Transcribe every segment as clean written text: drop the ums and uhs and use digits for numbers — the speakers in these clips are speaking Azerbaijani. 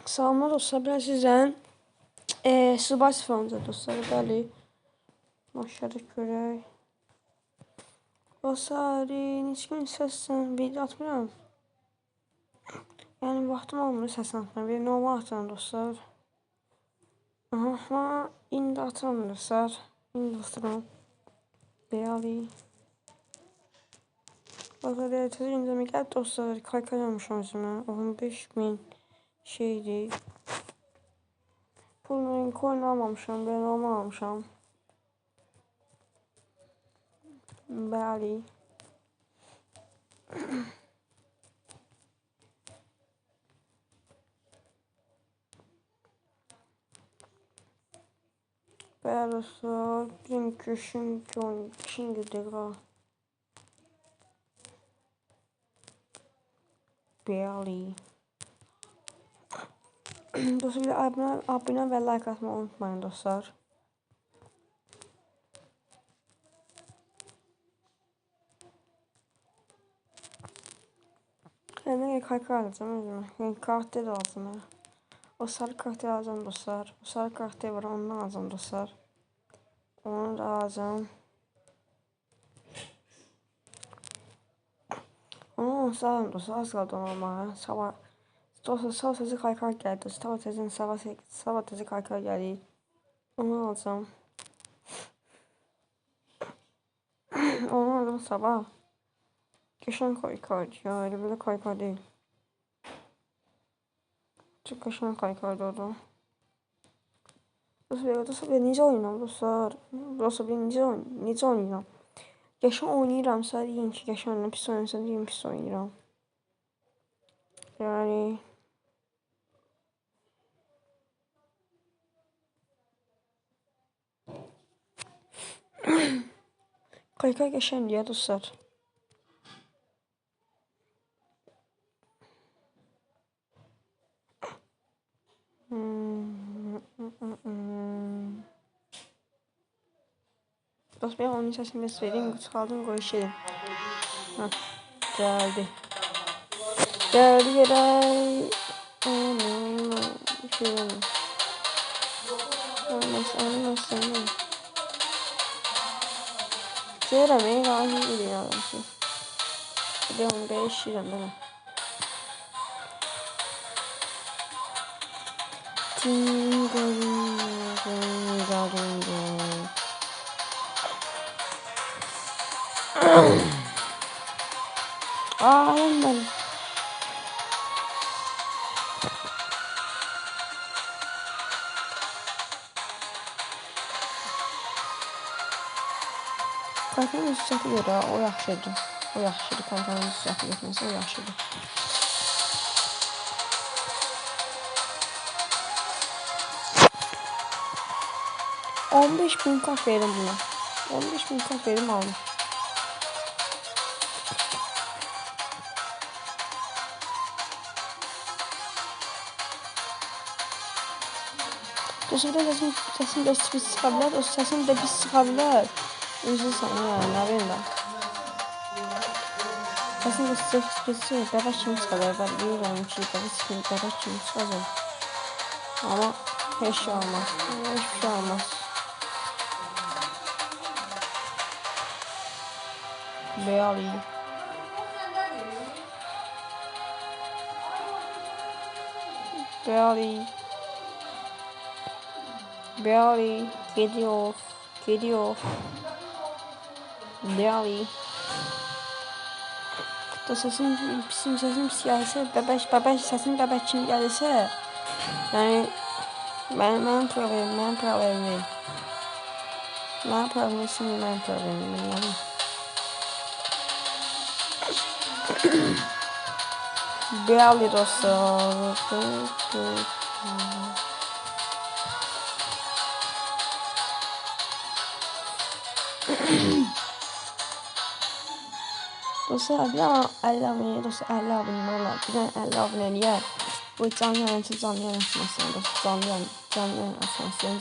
Salamlar dostlar, ben sizden Subay sıfırıncı dostlar, bəli. Aşağıda görək. Dostlar, neçə gün səsən video atmıram. Yəni, vaxtım olmur səsən atmıram. Bir normal atıram dostlar. Aha, indi atıram dostlar. İndi atıram. Bəli. Dostlar, tezə gündəmə gəldi dostlar. Kayka yapmışam özümə. 15.000 şeydi. Pulunu coin almamışam, ben normal almışam. Bəli. Bəli dostlar, bizim köşün gidiyor. Bəli. Dostlar, bir abone və like atmayı unutmayın dostlar. Ne kayka alacağım özüme. Yani karakter alacağım ya. O sarı karakter alacağım dostlar. O sarı karakter var, ondan alacağım dostlar. Onu da alacağım. Onu alacağım dostlar. Az kaldı onu almaya. Sabah dostlar, sabah tezi kayka geldi. Sabah tezi kayka geldi. Onu alacağım. Onu alacağım sabah. Geçen kaykaydı ya, öyle böyle kaykay değil. Çok geçen kaykaydı o da. Dostlar, necə oynayıram dostlar? Dostlar, necə oynayıram? Geçen oynayıramsa deyin ki, geçen oynayıram, pis oynayıramsa deyin pis oynayıram. Yani... Kaykay geçen ya dostlar. Dostlar, ben onun sesini biraz vereyim. Çaldım, koy işedim. Geldi. Geldi yeray. Şey olmaz. Zera beni daha iyi geliyor. Bir de 15 lira değil mi? Aman. Kaykanın üstü göre o yaxşıdır. Kaykanın üstü getməsi o yaxşıdır. $15.000 kart verim buna. 15.000 kart verim aldım. Dostlar, sesim de pis çıxabilir. O sesim de pis çıxabilir. Üzülsən ya, nə bileyim ben. Sesim de pis çıxır. Bəbək kimi çıxacaq. Ben bilirəm ki, bəbək kimi çıxacaq. Ama heç şey olmaz. Hiçbir şey olmaz. Bəli. Gidiyor. Bəli. Sesim pis gəlsə, bəbək sesim bəbək kimi gəlsə, yəni mənim problemim. Mənim problemim. Yəni. Bəli dostlar. Dostlar, bir dənə 50 abunəyə, dostlar 50 abunə olar. Bir dənə 50 abunəyə bu canlı yayın açmasın dostlar. Canlı yayın açmasın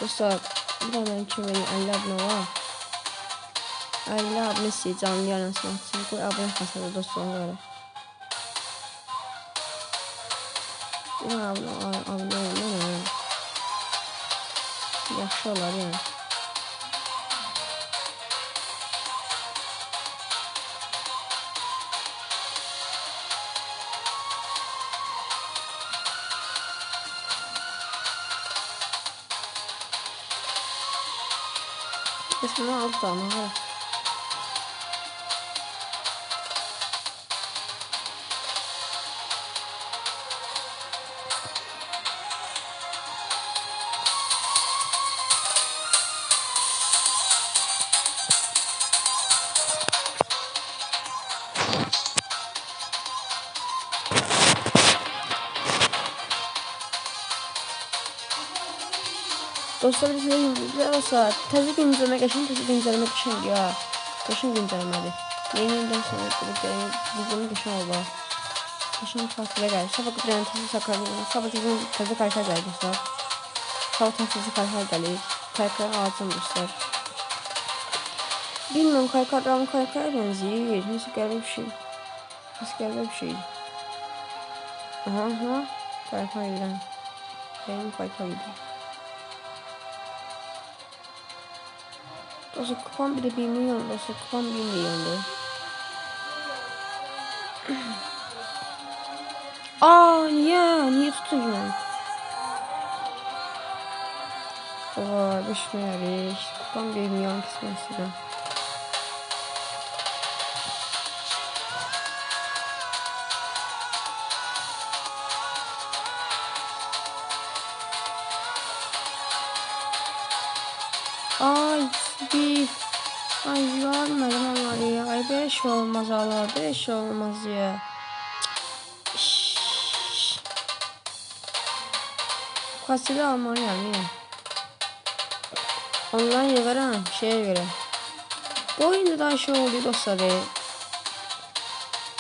dostlar. Bir dənə mənim kimi 50 abunə olar. 50 abunə istəyir canlı yayın açmasın. Qoy abunə xəstədir dostlar. Bir dənə abunə olun. Yaxşı olar yəni. Bunu alt tane var. Dostlar bilirsiniz, təzə güncələmə qəşəng, təzə güncələmə qəşəng ya. Qəşəng güncələmədir. Yenidən sonra videonun qəşəng olur. Qəşəng fasilə gəlir. Sabah qıdırən təzə sakarlayın. Sabah təzə karakter gəlir dostlar. Sabah təzə karakter gəlir. Karakter ağacım dostlar. Bilmiyorum karakter benzeyir. Nasıl qəribə bir şey. Nasıl qəribə bir şey. Aha. Karakter edirəm. Benim karakter edirəm. Dostlar kupam bir de 1 milyon dostlar, kupam 1 milyondu. Niye tutuyorum? Oha 5 milyar kupam 1 milyon kısmı. Ay görmedim onları ya. Ay 5 olmaz Allah. 5 olmaz ya. Kasili almalıyım yine. Online yığarım şeye göre. Bu oyunda daha şey oluyor dostlar.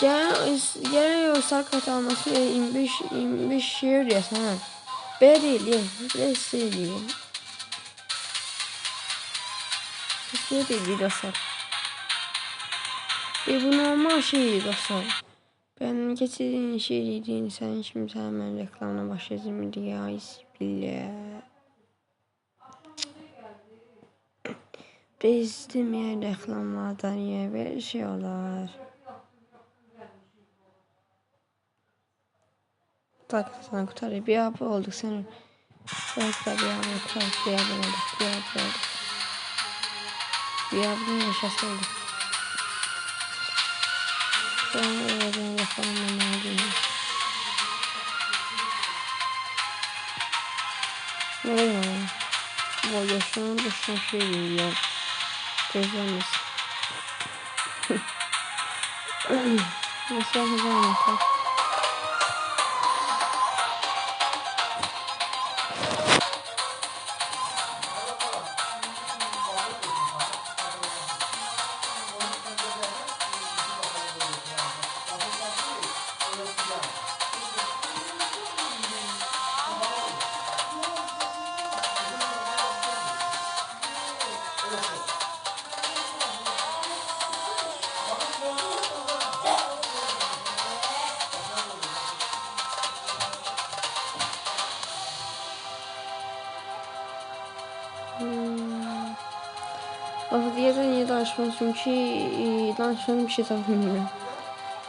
Gene sarı kart alması 25 şehir ya sana. B değil ya. B değil. Kesinlikle değil dostlar. Bu normal şey dostlar. Ben geçtiğin şey değil. Sen şimdi hemen reklamına başlayacağım diye. Bismillah. İstemeyen reklamlardan ya böyle şey olar. Tak sana kurtarıyor. Bir abi olduk senin. Belki de bir abi kurtardık. Bir abi olduk. Bir abi yaşası olduk. Ben öğrenci reklamlarına aldım. Ne var? Bu yaşam dışında şey değil ya. Gözlemez. Nasıl yapacağım? Aslında niye danışmam çünkü danışmanın bir şey tapmıyorum.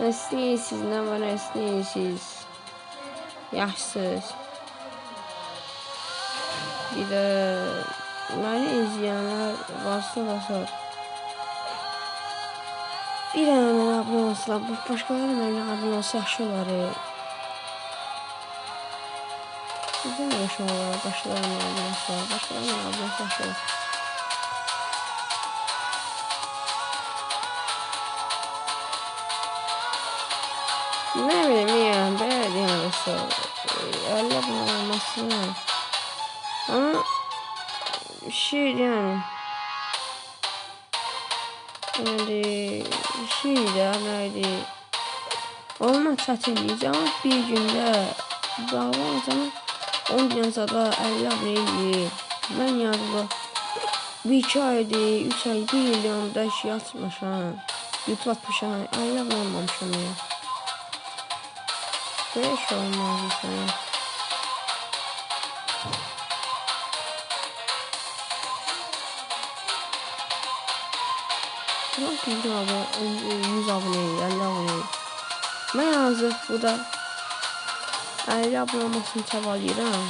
Nəsliyisiz, nə var nəsliyisiz, yaxşısız. Bir də məni izləyənlər varsa bir dənə mənə abunə olsalar, başqaları da mənə abunə olsa yaxşı olar. Bizdən də yaxşı olar, başqaları mənə abunə olsalar, başqaları mənə abunə olsa yaxşı olar. Ne bileyim yani böyle yani öyle bir olmasına ama şey yani şey de neydi olma çatınlayacağım ama bir günde bağlanacağım 10 gün sonra 50 aboneydi ben yazılı bir 2 aydı 3 ay 1 milyonda şey atmışam YouTube atmışam 50 abone olmamışam ya. 5 olmaz sana. Tamam ki bugün abi 100 aboneyi, 50 aboneyi. Ben yazıq bu da 50 abone olmasını çabalayıram.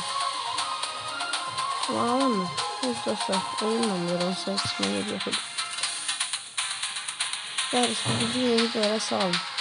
Ama alınmır. Neyse dostlar, oyunla onsa sıkma yer yoxdur. Bəli, bu videoya sağ olun.